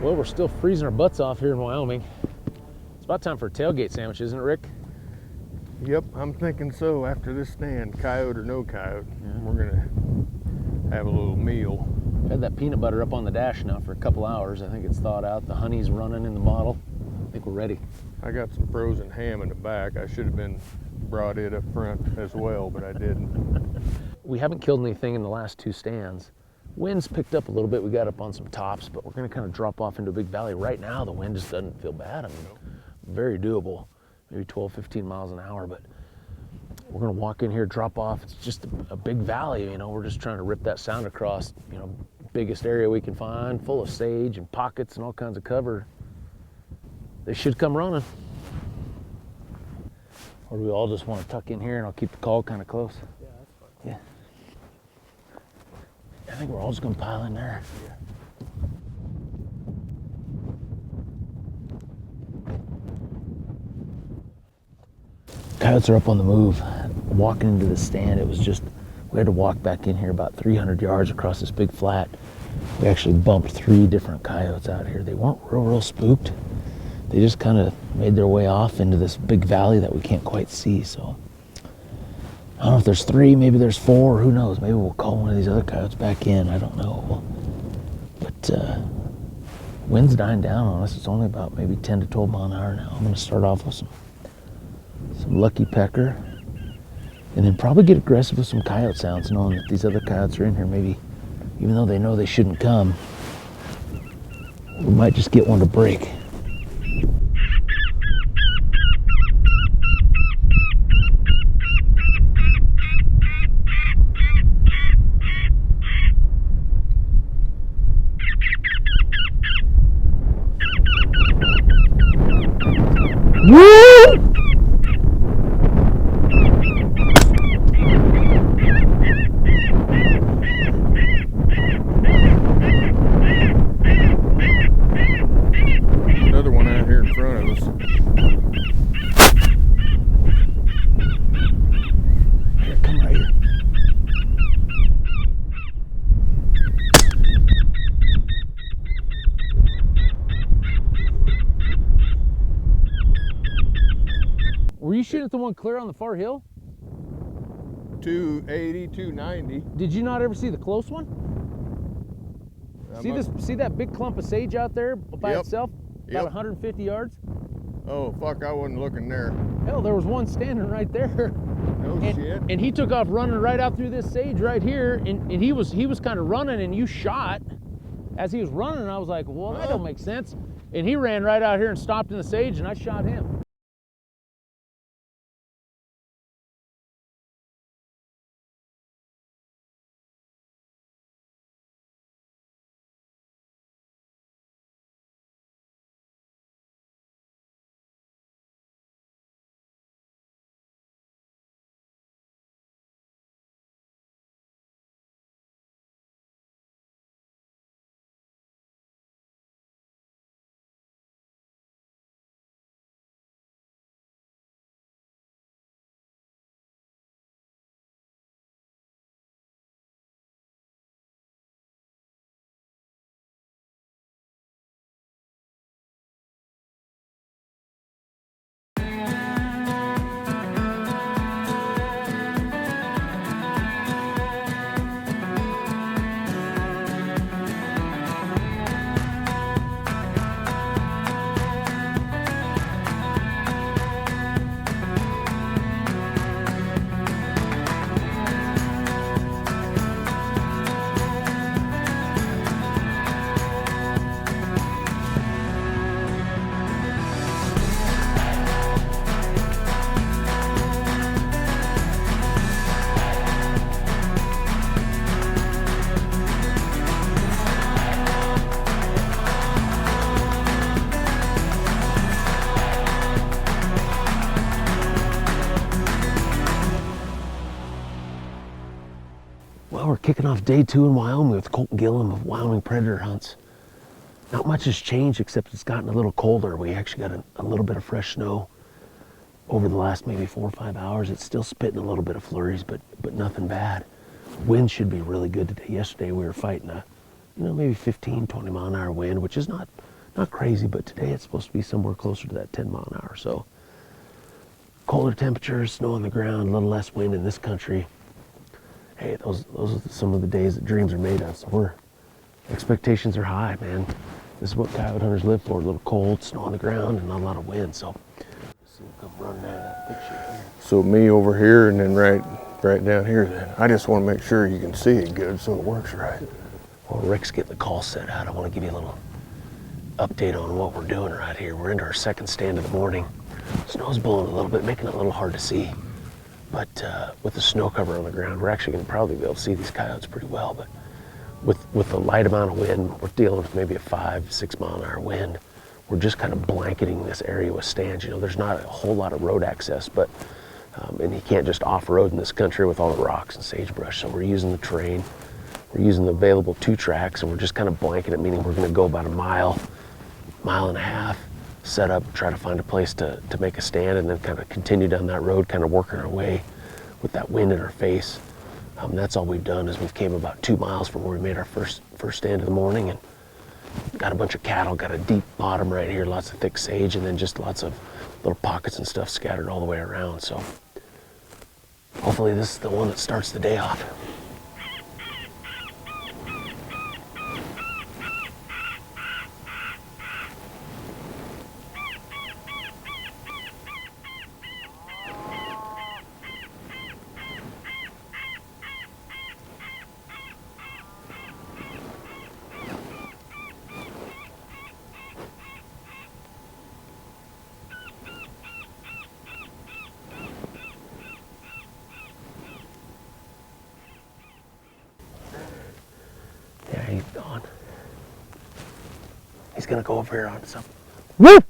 Well, we're still freezing our butts off here in Wyoming. It's about time for a tailgate sandwich, isn't it, Rick? Yep, I'm thinking so. After this stand, coyote or no coyote, we're gonna have a little meal. I've had that peanut butter up on the dash now for a couple hours. I think it's thawed out. The honey's running in the bottle. I think we're ready. I got some frozen ham in the back. I should have been brought it up front as well, but I didn't. We haven't killed anything in the last 2 stands. Wind's picked up a little bit. We got up on some tops, but we're gonna kind of drop off into a big valley. Right now, the wind just doesn't feel bad. I mean, very doable. Maybe 12, 15 miles an hour, but we're gonna walk in here, drop off. It's just a big valley, you know. We're just trying to rip that sound across, you know, biggest area we can find, full of sage and pockets and all kinds of cover. They should come running. Or do we all just want to tuck in here and I'll keep the call kind of close? Yeah, that's fine. Yeah. I think we're all just gonna pile in there. Yeah. Coyotes are up on the move. Walking into the stand, it was just, we had to walk back in here about 300 yards across this big flat. We actually bumped 3 different coyotes out here. They weren't real spooked. They just kind of made their way off into this big valley that we can't quite see. So I don't know if there's 3, maybe there's 4, who knows? Maybe we'll call one of these other coyotes back in, I don't know. But wind's dying down on us. It's only about maybe 10 to 12 mile an hour now. I'm gonna start off with some lucky pecker, and then probably get aggressive with some coyote sounds, knowing that these other coyotes are in here. Maybe even though they know they shouldn't come, we might just get one to break. Woo! Another one out here in front of us. Here, come right here. Were you shooting at the one clear on the far hill? 280, 290. Did you not ever see the close one? See that big clump of sage out there by itself? About 150 yards? Oh, fuck, I wasn't looking there. Hell, there was one standing right there. No shit. And he took off running right out through this sage right here, and he was kind of running, and you shot as he was running, and I was like, well, that don't make sense. And he ran right out here and stopped in the sage, and I shot him. Well, we're kicking off day 2 in Wyoming with Colten Gillum of Wyoming Predator Hunts. Not much has changed except it's gotten a little colder. We actually got a little bit of fresh snow over the last maybe 4 or 5 hours. It's still spitting a little bit of flurries, but nothing bad. Wind should be really good today. Yesterday we were fighting a, maybe 15, 20 mile an hour wind, which is not not crazy, but today it's supposed to be somewhere closer to that 10 mile an hour. So colder temperatures, snow on the ground, a little less wind in this country. Hey, those are some of the days that dreams are made of. So expectations are high, man. This is what coyote hunters live for. A little cold, snow on the ground, and not a lot of wind. So let's see them come running out of that thick shit here. So me over here and then right down here then. I just want to make sure you can see it good so it works right. Well, Rick's getting the call set out. I want to give you a little update on what we're doing right here. We're into our second stand of the morning. Snow's blowing a little bit, making it a little hard to see. But with the snow cover on the ground, we're actually going to probably be able to see these coyotes pretty well. But with the light amount of wind, we're dealing with maybe a 5-6 mile an hour wind. We're just kind of blanketing this area with stands. You know, there's not a whole lot of road access, but and you can't just off-road in this country with all the rocks and sagebrush. So we're using the terrain. We're using the available 2 tracks, and we're just kind of blanketing it, meaning we're going to go about a mile and a half, set up, try to find a place to make a stand, and then kind of continue down that road, kind of working our way with that wind in our face. That's all we've done is we've came about 2 miles from where we made our first stand of the morning, and got a bunch of cattle, got a deep bottom right here, lots of thick sage, and then just lots of little pockets and stuff scattered all the way around. So hopefully this is the one that starts the day off. Yeah, he's gone. He's gonna go over here on some. Whoop!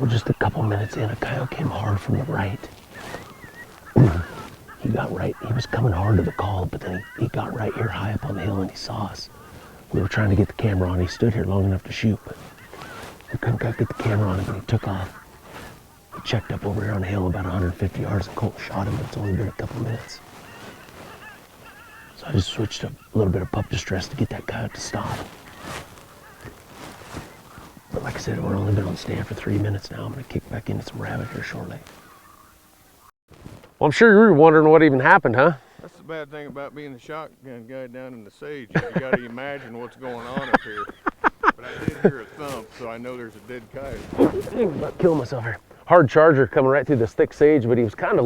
We're just a couple minutes in. A coyote came hard from the right. He got right. He was coming hard to the call, but then he got right here high up on the hill and he saw us. We were trying to get the camera on. He stood here long enough to shoot, but we couldn't quite get the camera on him, and he took off. He checked up over here on the hill about 150 yards, and Colten shot him, but it's only been a couple minutes. So I just switched up a little bit of pup distress to get that coyote to stop. But like I said, we're only been on stand for 3 minutes now. I'm gonna kick back into some rabbit here shortly. Well, I'm sure you were wondering what even happened, huh? That's the bad thing about being the shotgun guy down in the sage. You got to imagine what's going on up here. But I did hear a thump, so I know there's a dead coyote. I'm about killing myself here. Hard charger coming right through this thick sage, but he was kind of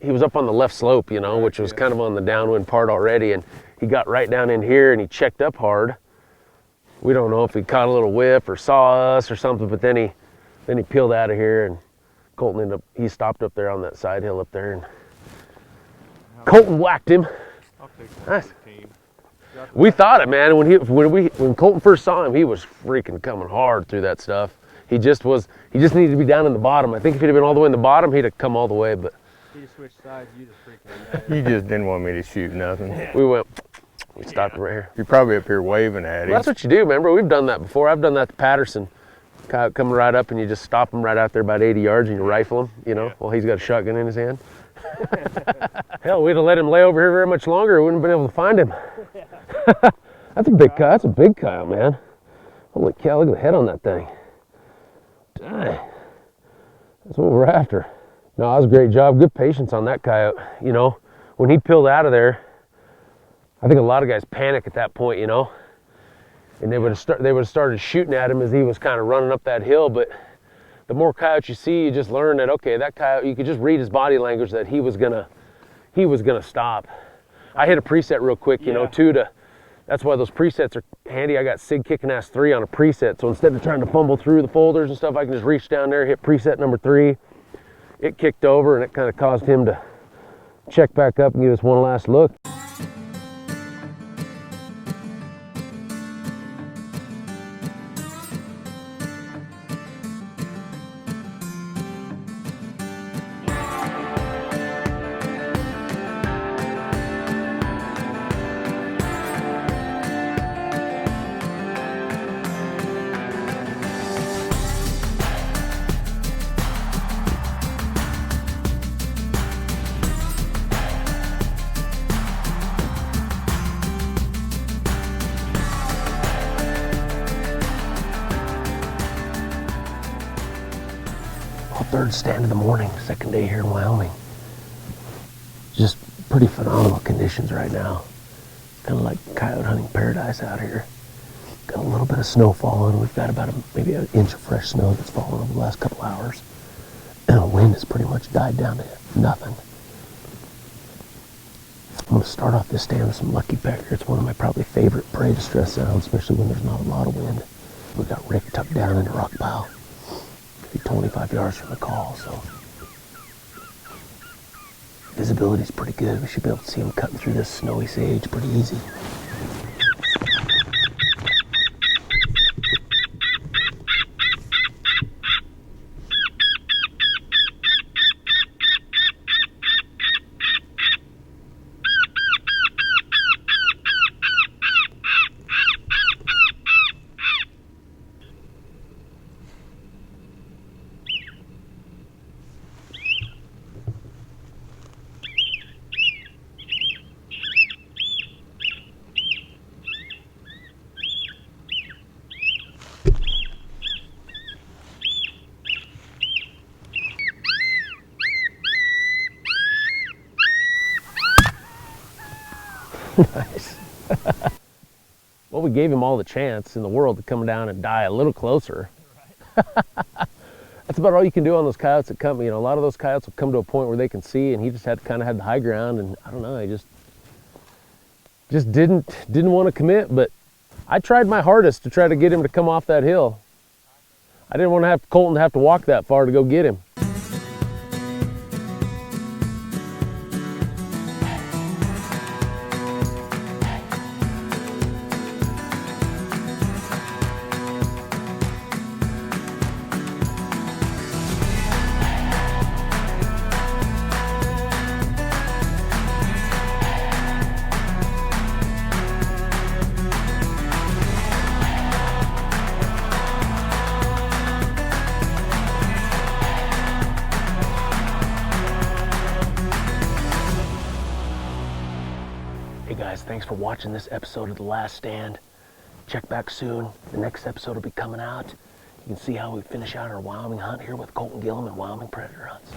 he was up on the left slope, you know, which was kind of on the downwind part already, and he got right down in here and he checked up hard. We don't know if he caught a little whiff or saw us or something, but then he peeled out of here, and Colten he stopped up there on that side hill up there, and Colten whacked him. I'll take Nice. the team. We thought it, man. When Colten first saw him, he was freaking coming hard through that stuff. He just needed to be down in the bottom. I think if he'd have been all the way in the bottom, he'd have come all the way, but He just switched sides, you just freaking You just didn't want me to shoot nothing. we stopped right here. You're probably up here waving at him. Well, that's what you do, remember? We've done that before. I've done that to Patterson. Coyote coming right up and you just stop him right out there about 80 yards and you rifle him, you know, while he's got a shotgun in his hand. Hell, we'd have let him lay over here very much longer. We wouldn't have been able to find him. That's a big coyote. That's a big coyote, man. Holy cow, look at the head on that thing. Dang. That's what we're after. No, that was a great job. Good patience on that coyote. You know, when he peeled out of there, I think a lot of guys panic at that point, you know, and they would have started shooting at him as he was kind of running up that hill. But the more coyotes you see, you just learn that, okay, that coyote, you could just read his body language that he was gonna stop. I hit a preset real quick, you know, too. That's why those presets are handy. I got SIG Kicking Ass 3 on a preset, so instead of trying to fumble through the folders and stuff, I can just reach down there, hit preset number 3. It kicked over, and it kind of caused him to check back up and give us one last look. Well, third stand of the morning, second day here in Wyoming. Just pretty phenomenal conditions right now. Kind of like coyote hunting paradise out here. Got a little bit of snow falling. We've got about maybe an inch of fresh snow that's fallen over the last couple hours. And the wind has pretty much died down to nothing. I'm going to start off this stand with some lucky pecker. It's one of my probably favorite prey distress sounds, especially when there's not a lot of wind. We got Rick tucked down in a rock pile, maybe 25 yards from the call, so visibility's pretty good. We should be able to see him cutting through this snowy sage pretty easy. Nice. Well, we gave him all the chance in the world to come down and die a little closer. That's about all you can do on those coyotes that come. You know, a lot of those coyotes will come to a point where they can see, and he just had kind of had the high ground, and I don't know, he just didn't want to commit. But I tried my hardest to try to get him to come off that hill. I didn't want to have Colten to have to walk that far to go get him. Hey guys, thanks for watching this episode of The Last Stand. Check back soon. The next episode will be coming out. You can see how we finish out our Wyoming hunt here with Colten, Gillum, and Wyoming Predator Hunts.